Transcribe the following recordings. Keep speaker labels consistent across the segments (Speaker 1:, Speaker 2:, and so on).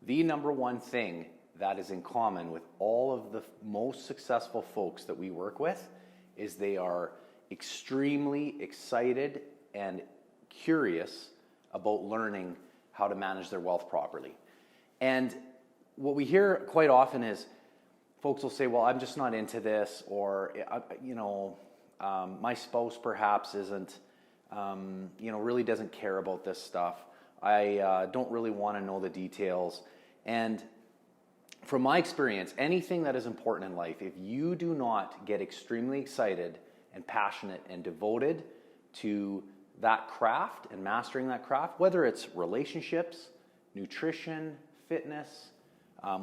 Speaker 1: The number one thing that is in common with all of the most successful folks that we work with is they are extremely excited and curious about learning how to manage their wealth properly. And what we hear quite often is folks will say, well, I'm just not into this, or, my spouse perhaps isn't, really doesn't care about this stuff. I don't really want to know the details. And from my experience, anything that is important in life, if you do not get extremely excited and passionate and devoted to that craft and mastering that craft, whether it's relationships, nutrition, fitness,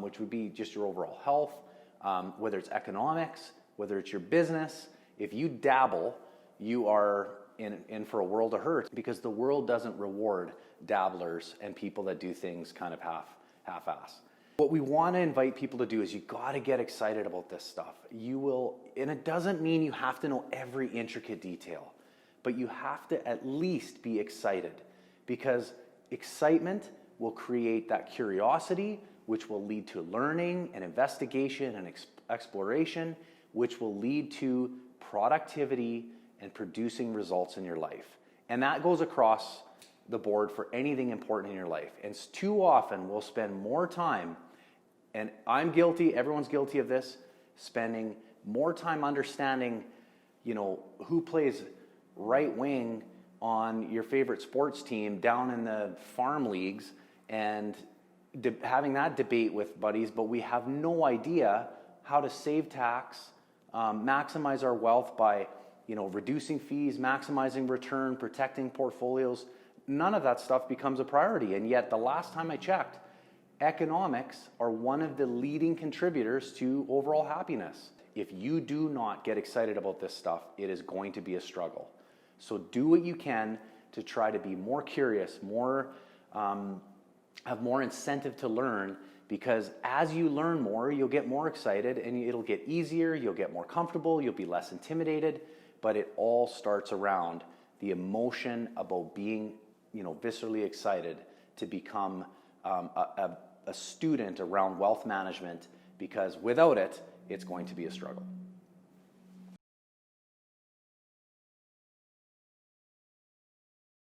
Speaker 1: which would be just your overall health, whether it's economics, whether it's your business, if you dabble, you are in for a world of hurt, because the world doesn't reward dabblers and people that do things kind of half-ass. What we want to invite people to do is you got to get excited about this stuff. You will, and it doesn't mean you have to know every intricate detail, but you have to at least be excited, because excitement will create that curiosity, which will lead to learning and investigation and exploration, which will lead to productivity and producing results in your life. And that goes across the board for anything important in your life. And too often we'll spend more time, and I'm guilty, everyone's guilty of this, spending more time understanding, who plays right wing on your favorite sports team down in the farm leagues, and having that debate with buddies, but we have no idea how to save tax, maximize our wealth by reducing fees, maximizing return, protecting portfolios. None of that stuff becomes a priority. And yet the last time I checked, economics are one of the leading contributors to overall happiness. If you do not get excited about this stuff, it is going to be a struggle. So do what you can to try to be more curious, have more incentive to learn, because as you learn more, you'll get more excited and it'll get easier, you'll get more comfortable, you'll be less intimidated, but it all starts around the emotion about being, viscerally excited to become a student around wealth management, because without it, it's going to be a struggle.